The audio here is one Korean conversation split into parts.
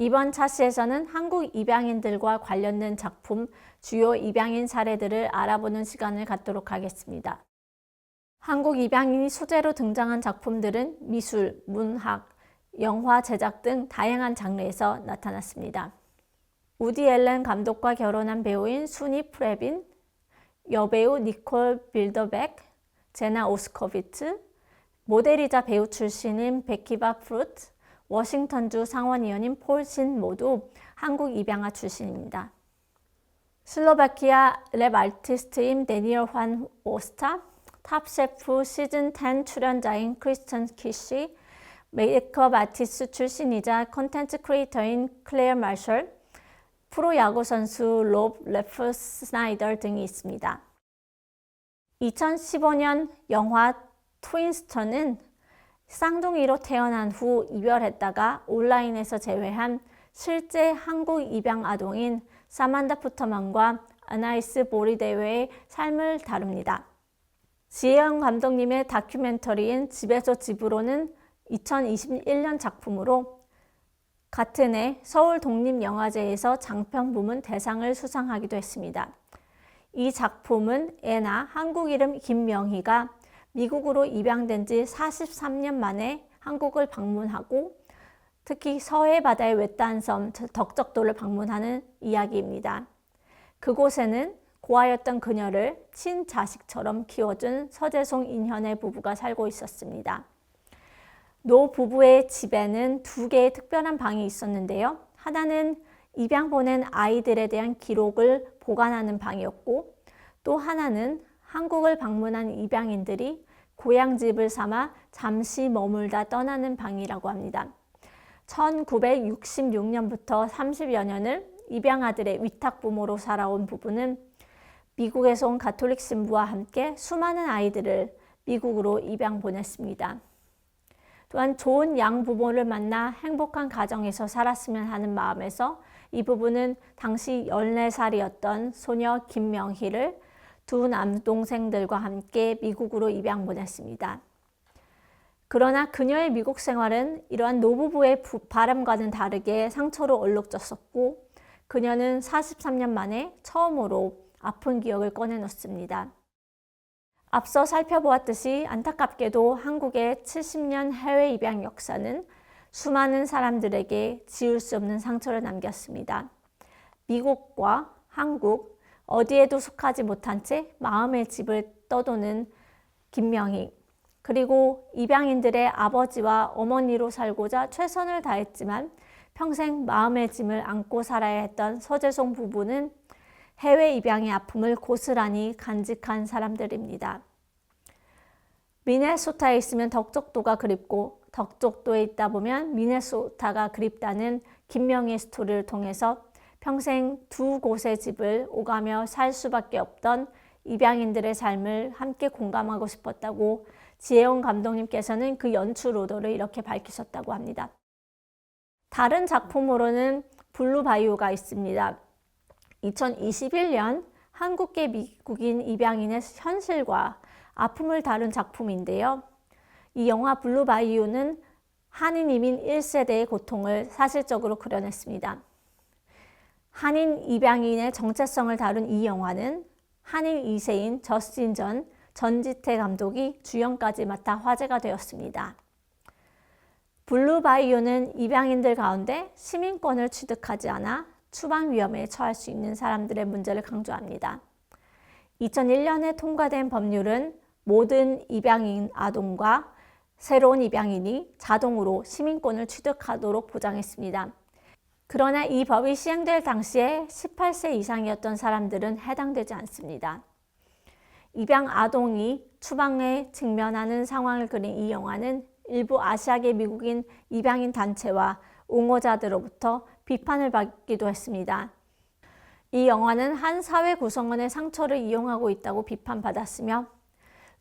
이번 차시에서는 한국 입양인들과 관련된 작품, 주요 입양인 사례들을 알아보는 시간을 갖도록 하겠습니다. 한국 입양인이 소재로 등장한 작품들은 미술, 문학, 영화 제작 등 다양한 장르에서 나타났습니다. 우디 앨런 감독과 결혼한 배우인 수니 프레빈, 여배우 니콜 빌더백, 제나 오스코비츠, 모델이자 배우 출신인 베키바 프루트, 워싱턴주 상원의원인 폴 신 모두 한국 입양아 출신입니다. 슬로바키아 랩 아티스트인 데니얼 환 오스타, 탑셰프 시즌 10 출연자인 크리스천 키시, 메이크업 아티스트 출신이자 컨텐츠 크리에이터인 클레어 마셜, 프로야구 선수 롭 레프 스나이더 등이 있습니다. 2015년 영화 트윈스터는 쌍둥이로 태어난 후 이별했다가 온라인에서 재회한 실제 한국 입양 아동인 사만다 푸터만과 아나이스 보리데웨의 삶을 다룹니다. 지혜영 감독님의 다큐멘터리인 집에서 집으로는 2021년 작품으로 같은 해 서울 독립영화제에서 장편 부문 대상을 수상하기도 했습니다. 이 작품은 애나 한국 이름 김명희가 미국으로 입양된 지 43년 만에 한국을 방문하고 특히 서해 바다의 외딴 섬 덕적도를 방문하는 이야기입니다. 그곳에는 고아였던 그녀를 친자식처럼 키워준 서재송 인현의 부부가 살고 있었습니다. 노 부부의 집에는 두 개의 특별한 방이 있었는데요. 하나는 입양 보낸 아이들에 대한 기록을 보관하는 방이었고 또 하나는 한국을 방문한 입양인들이 고향집을 삼아 잠시 머물다 떠나는 방이라고 합니다. 1966년부터 30여 년을 입양아들의 위탁부모로 살아온 부부는 미국에서 온 가톨릭 신부와 함께 수많은 아이들을 미국으로 입양 보냈습니다. 또한 좋은 양부모를 만나 행복한 가정에서 살았으면 하는 마음에서 이 부부는 당시 14살이었던 소녀 김명희를 두 남동생들과 함께 미국으로 입양 보냈습니다. 그러나 그녀의 미국 생활은 이러한 노부부의 바람과는 다르게 상처로 얼룩졌었고 그녀는 43년 만에 처음으로 아픈 기억을 꺼내놓습니다. 앞서 살펴보았듯이 안타깝게도 한국의 70년 해외 입양 역사는 수많은 사람들에게 지울 수 없는 상처를 남겼습니다. 미국과 한국 어디에도 속하지 못한 채 마음의 집을 떠도는 김명희, 그리고 입양인들의 아버지와 어머니로 살고자 최선을 다했지만 평생 마음의 짐을 안고 살아야 했던 서재송 부부는 해외 입양의 아픔을 고스란히 간직한 사람들입니다. 미네소타에 있으면 덕적도가 그립고 덕적도에 있다 보면 미네소타가 그립다는 김명희의 스토리를 통해서 평생 두 곳의 집을 오가며 살 수밖에 없던 입양인들의 삶을 함께 공감하고 싶었다고 지혜원 감독님께서는 그 연출 의도를 이렇게 밝히셨다고 합니다. 다른 작품으로는 블루바이오가 있습니다. 2021년 한국계 미국인 입양인의 현실과 아픔을 다룬 작품인데요. 이 영화 블루바이오는 한인 이민 1세대의 고통을 사실적으로 그려냈습니다. 한인 입양인의 정체성을 다룬 이 영화는 한인 2세인 저스틴 전지태 감독이 주연까지 맡아 화제가 되었습니다. 블루바이오는 입양인들 가운데 시민권을 취득하지 않아 추방 위험에 처할 수 있는 사람들의 문제를 강조합니다. 2001년에 통과된 법률은 모든 입양인 아동과 새로운 입양인이 자동으로 시민권을 취득하도록 보장했습니다. 그러나 이 법이 시행될 당시에 18세 이상이었던 사람들은 해당되지 않습니다. 입양 아동이 추방에 직면하는 상황을 그린 이 영화는 일부 아시아계 미국인 입양인 단체와 옹호자들로부터 비판을 받기도 했습니다. 이 영화는 한 사회 구성원의 상처를 이용하고 있다고 비판받았으며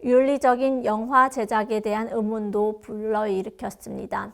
윤리적인 영화 제작에 대한 의문도 불러일으켰습니다.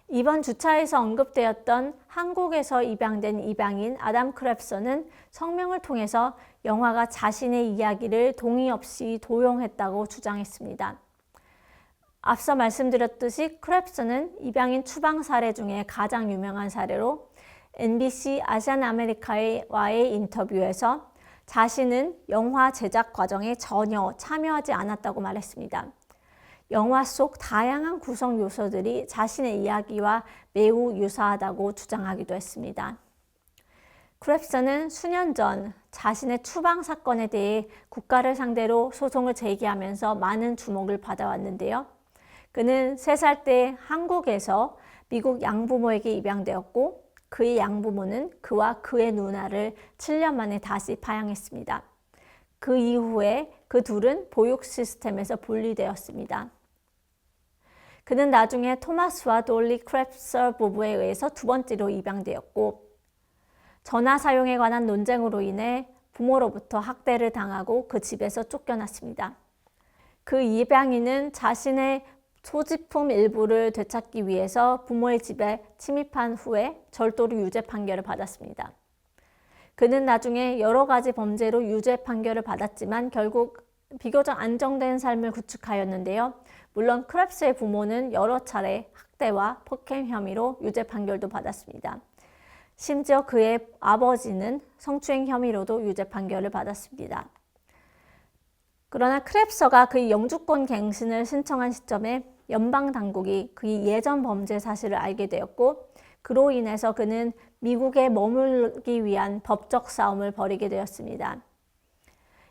이번 주차에서 언급되었던 한국에서 입양된 입양인 아담 크랩서는 성명을 통해서 영화가 자신의 이야기를 동의 없이 도용했다고 주장했습니다. 앞서 말씀드렸듯이 크랩스는 입양인 추방 사례 중에 가장 유명한 사례로 NBC 아시안 아메리카와의 인터뷰에서 자신은 영화 제작 과정에 전혀 참여하지 않았다고 말했습니다. 영화 속 다양한 구성 요소들이 자신의 이야기와 매우 유사하다고 주장하기도 했습니다. 크랩스는 수년 전 자신의 추방 사건에 대해 국가를 상대로 소송을 제기하면서 많은 주목을 받아왔는데요. 그는 3살 때 한국에서 미국 양부모에게 입양되었고 그의 양부모는 그와 그의 누나를 7년 만에 다시 파양했습니다. 그 이후에 그 둘은 보육 시스템에서 분리되었습니다. 그는 나중에 토마스와 돌리 크랩서 부부에 의해서 2번째로 입양되었고 전화 사용에 관한 논쟁으로 인해 부모로부터 학대를 당하고 그 집에서 쫓겨났습니다. 그 입양인은 자신의 소지품 일부를 되찾기 위해서 부모의 집에 침입한 후에 절도로 유죄 판결을 받았습니다. 그는 나중에 여러 가지 범죄로 유죄 판결을 받았지만 결국 비교적 안정된 삶을 구축하였는데요. 물론 크랩스의 부모는 여러 차례 학대와 폭행 혐의로 유죄 판결도 받았습니다. 심지어 그의 아버지는 성추행 혐의로도 유죄 판결을 받았습니다. 그러나 크랩서가 그의 영주권 갱신을 신청한 시점에 연방 당국이 그의 예전 범죄 사실을 알게 되었고 그로 인해서 그는 미국에 머물기 위한 법적 싸움을 벌이게 되었습니다.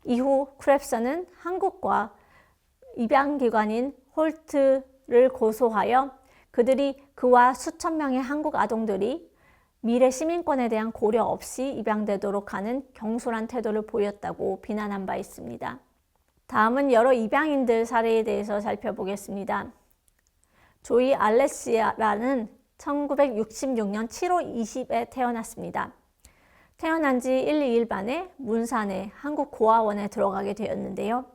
이후 크랩서는 한국과 입양기관인 홀트를 고소하여 그들이 그와 수천 명의 한국 아동들이 미래 시민권에 대한 고려 없이 입양되도록 하는 경솔한 태도를 보였다고 비난한 바 있습니다. 다음은 여러 입양인들 사례에 대해서 살펴보겠습니다. 조이 알레시아라는 1966년 7월 20에 태어났습니다. 태어난 지 1, 2일 만에 문산의 한국 고아원에 들어가게 되었는데요.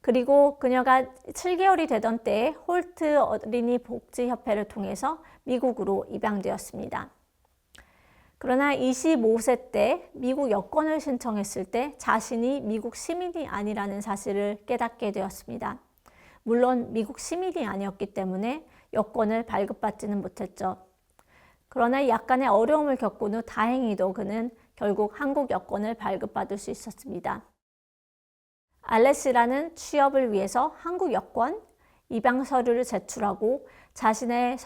그리고 그녀가 7개월이 되던 때에 홀트 어린이 복지협회를 통해서 미국으로 입양되었습니다. 그러나 25세 때 미국 여권을 신청했을 때 자신이 미국 시민이 아니라는 사실을 깨닫게 되었습니다. 물론 미국 시민이 아니었기 때문에 여권을 발급받지는 못했죠. 그러나 약간의 어려움을 겪은 후 다행히도 그는 결국 한국 여권을 발급받을 수 있었습니다. 알레시라는 취업을 위해서 한국 여권, 입양 서류를 제출하고 자신의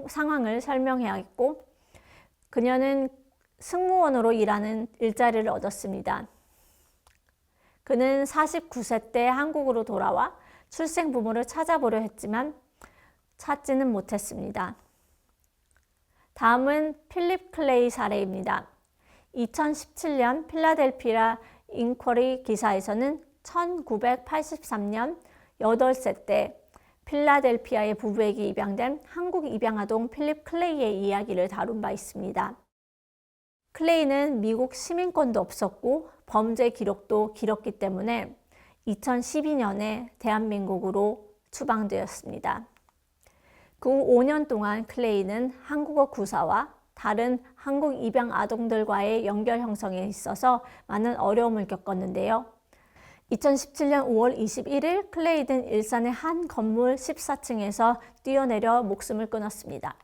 상황을 설명해야 했고 그녀는 승무원으로 일하는 일자리를 얻었습니다. 그는 49세 때 한국으로 돌아와 출생 부모를 찾아보려 했지만 찾지는 못했습니다. 다음은 필립 클레이 사례입니다. 2017년 필라델피아 인쿼리 기사에서는 1983년 8세 때 필라델피아의 부부에게 입양된 한국 입양아동 필립 클레이의 이야기를 다룬 바 있습니다. 클레이는 미국 시민권도 없었고 범죄 기록도 길었기 때문에 2012년에 대한민국으로 추방되었습니다. 그 후 5년 동안 클레이는 한국어 구사와 다른 한국 입양 아동들과의 연결 형성에 있어서 많은 어려움을 겪었는데요. 2017년 5월 21일 클레이는 일산의 한 건물 14층에서 뛰어내려 목숨을 끊었습니다.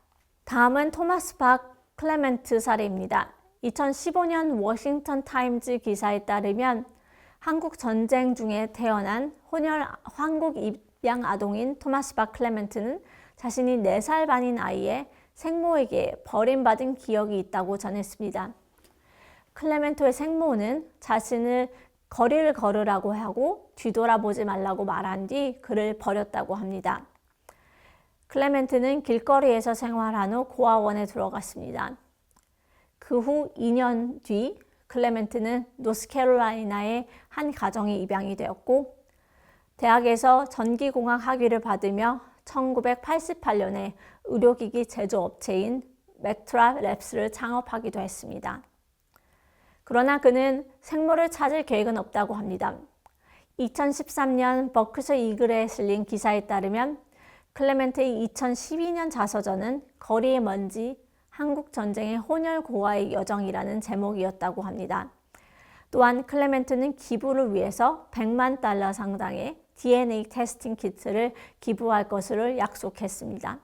다음은 토마스 박 클레멘트 사례입니다. 2015년 워싱턴 타임즈 기사에 따르면 한국 전쟁 중에 태어난 혼혈 한국 입양 아동인 토마스 박 클레멘트는 자신이 4살 반인 아이의 생모에게 버림받은 기억이 있다고 전했습니다. 클레멘토의 생모는 자신을 거리를 걸으라고 하고 뒤돌아보지 말라고 말한 뒤 그를 버렸다고 합니다. 클레멘트는 길거리에서 생활한 후 고아원에 들어갔습니다. 그 후 2년 뒤 클레멘트는 노스캐롤라이나의 한 가정에 입양이 되었고 대학에서 전기공학 학위를 받으며 1988년에 의료기기 제조업체인 맥트라 랩스를 창업하기도 했습니다. 그러나 그는 생모를 찾을 계획은 없다고 합니다. 2013년 버크셔 이글에 실린 기사에 따르면 클레멘트의 2012년 자서전은 거리의 먼지, 한국 전쟁의 혼혈 고아의 여정이라는 제목이었다고 합니다. 또한 클레멘트는 기부를 위해서 $100만 상당의 DNA 테스팅 키트를 기부할 것을 약속했습니다.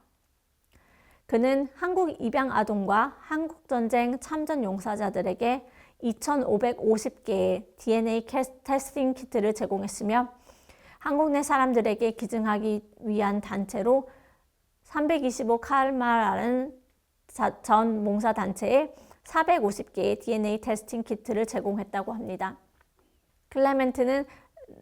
그는 한국 입양 아동과 한국전쟁 참전 용사자들에게 2,550개의 DNA 테스팅 키트를 제공했으며 한국 내 사람들에게 기증하기 위한 단체로 325칼마라는 전 몽사단체에 450개의 DNA 테스팅 키트를 제공했다고 합니다. 클레멘트는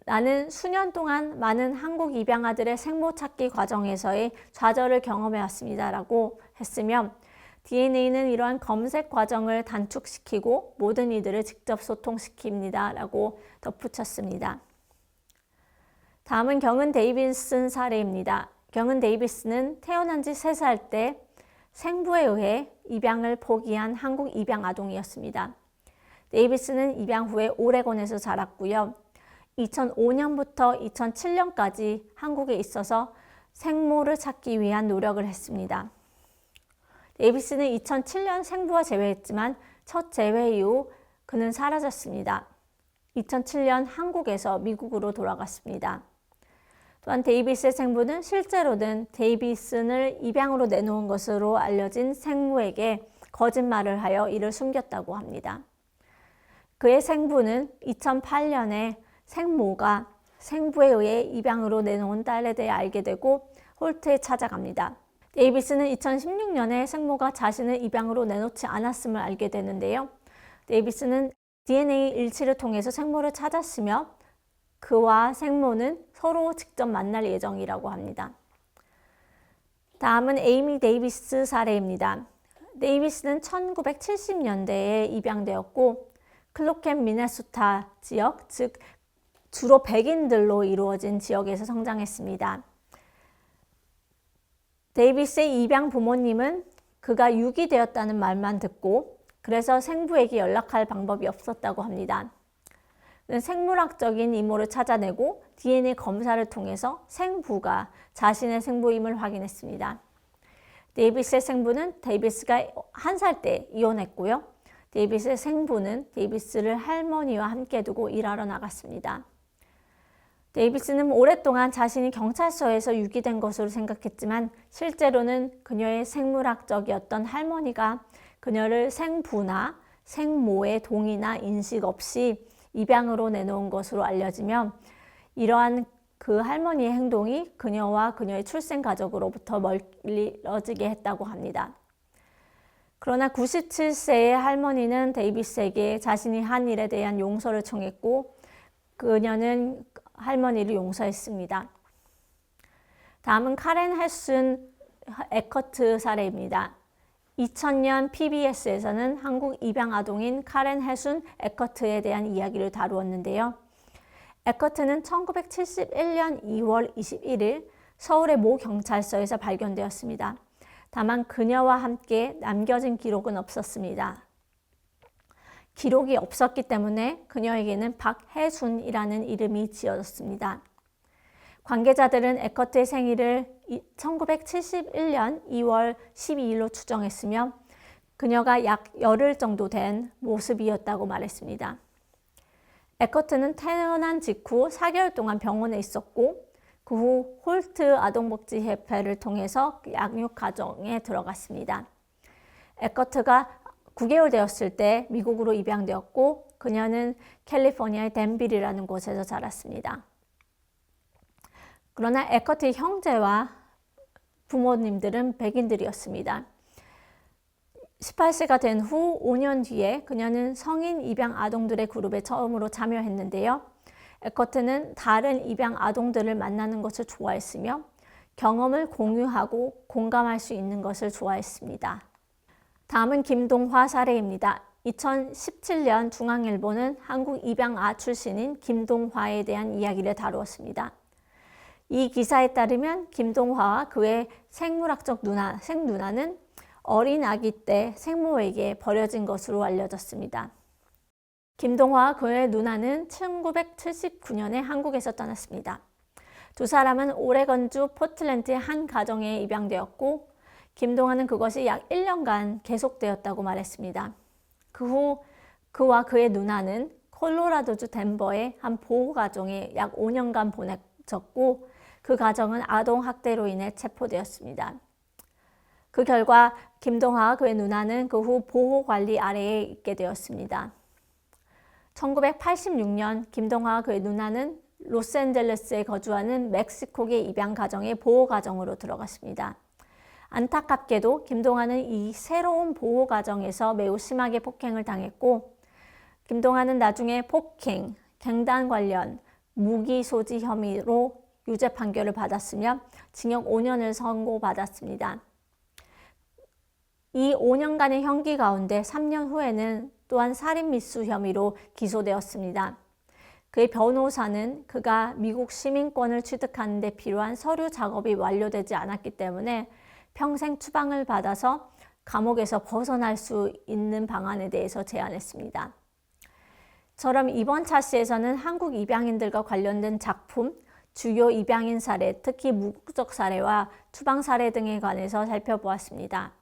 나는 수년 동안 많은 한국 입양아들의 생모 찾기 과정에서의 좌절을 경험해왔습니다 라고 했으며 DNA는 이러한 검색 과정을 단축시키고 모든 이들을 직접 소통시킵니다 라고 덧붙였습니다. 다음은 경은 데이비슨 사례입니다. 경은 데이비스는 태어난 지 3살 때 생부에 의해 입양을 포기한 한국 입양 아동이었습니다. 데이비스는 입양 후에 오레곤에서 자랐고요. 2005년부터 2007년까지 한국에 있어서 생모를 찾기 위한 노력을 했습니다. 데이비스는 2007년 생부와 재회했지만 첫 재회 이후 그는 사라졌습니다. 2007년 한국에서 미국으로 돌아갔습니다. 또한 데이비스의 생부는 실제로는 데이비슨을 입양으로 내놓은 것으로 알려진 생모에게 거짓말을 하여 이를 숨겼다고 합니다. 그의 생부는 2008년에 생모가 생부에 의해 입양으로 내놓은 딸에 대해 알게 되고 홀트에 찾아갑니다. 데이비스는 2016년에 생모가 자신을 입양으로 내놓지 않았음을 알게 되는데요. 데이비스는 DNA 일치를 통해서 생모를 찾았으며 그와 생모는 서로 직접 만날 예정이라고 합니다. 다음은 에이미 데이비스 사례입니다. 데이비스는 1970년대에 입양되었고 클로켄 미네소타 지역, 즉 주로 백인들로 이루어진 지역에서 성장했습니다. 데이비스의 입양 부모님은 그가 유기되었다는 말만 듣고 그래서 생부에게 연락할 방법이 없었다고 합니다. 생물학적인 이모를 찾아내고 DNA 검사를 통해서 생부가 자신의 생부임을 확인했습니다. 데이비스의 생부는 데이비스가 1살 때 이혼했고요. 데이비스의 생부는 데이비스를 할머니와 함께 두고 일하러 나갔습니다. 데이비스는 오랫동안 자신이 경찰서에서 유기된 것으로 생각했지만 실제로는 그녀의 생물학적이었던 할머니가 그녀를 생부나 생모의 동의나 인식 없이 입양으로 내놓은 것으로 알려지며 이러한 그 할머니의 행동이 그녀와 그녀의 출생 가족으로부터 멀어지게 했다고 합니다. 그러나 97세의 할머니는 데이비스에게 자신이 한 일에 대한 용서를 청했고 그녀는 할머니를 용서했습니다. 다음은 카렌 헬슨 에커트 사례입니다. 2000년 PBS에서는 한국 입양 아동인 카렌 헬슨 에커트에 대한 이야기를 다루었는데요. 에커트는 1971년 2월 21일 서울의 모 경찰서에서 발견되었습니다. 다만 그녀와 함께 남겨진 기록은 없었습니다. 기록이 없었기 때문에 그녀에게는 박혜순이라는 이름이 지어졌습니다. 관계자들은 에커트의 생일을 1971년 2월 12일로 추정했으며 그녀가 약 열흘 정도 된 모습이었다고 말했습니다. 에커트는 태어난 직후 4개월 동안 병원에 있었고 그 후 홀트 아동복지협회를 통해서 양육 과정에 들어갔습니다. 에커트가 9개월 되었을 때 미국으로 입양되었고 그녀는 캘리포니아의 댄빌이라는 곳에서 자랐습니다. 그러나 에커트의 형제와 부모님들은 백인들이었습니다. 18세가 된 후 5년 뒤에 그녀는 성인 입양 아동들의 그룹에 처음으로 참여했는데요. 에커트는 다른 입양 아동들을 만나는 것을 좋아했으며 경험을 공유하고 공감할 수 있는 것을 좋아했습니다. 다음은 김동화 사례입니다. 2017년 중앙일보는 한국 입양아 출신인 김동화에 대한 이야기를 다루었습니다. 이 기사에 따르면 김동화와 그의 생물학적 생누나는 어린 아기 때 생모에게 버려진 것으로 알려졌습니다. 김동화와 그의 누나는 1979년에 한국에서 떠났습니다. 두 사람은 오레건주 포틀랜드의 한 가정에 입양되었고 김동화는 그것이 약 1년간 계속되었다고 말했습니다. 그 후 그와 그의 누나는 콜로라도주 덴버의 한 보호가정에 약 5년간 보냈고 이루어졌고 그 가정은 아동학대로 인해 체포되었습니다. 그 결과 김동화와 그의 누나는 그 후 보호관리 아래에 있게 되었습니다. 1986년 김동화와 그의 누나는 로스앤젤레스에 거주하는 멕시코계 입양 가정의 보호 가정으로 들어갔습니다. 안타깝게도 김동화는 이 새로운 보호 가정에서 매우 심하게 폭행을 당했고 김동화는 나중에 폭행, 갱단 관련 무기 소지 혐의로 유죄 판결을 받았으며 징역 5년을 선고받았습니다. 이 5년간의 형기 가운데 3년 후에는 또한 살인 미수 혐의로 기소되었습니다. 그의 변호사는 그가 미국 시민권을 취득하는 데 필요한 서류 작업이 완료되지 않았기 때문에 평생 추방을 받아서 감옥에서 벗어날 수 있는 방안에 대해서 제안했습니다. 저럼 이번 차시에서는 한국 입양인들과 관련된 작품, 주요 입양인 사례, 특히 무국적 사례와 추방 사례 등에 관해서 살펴보았습니다.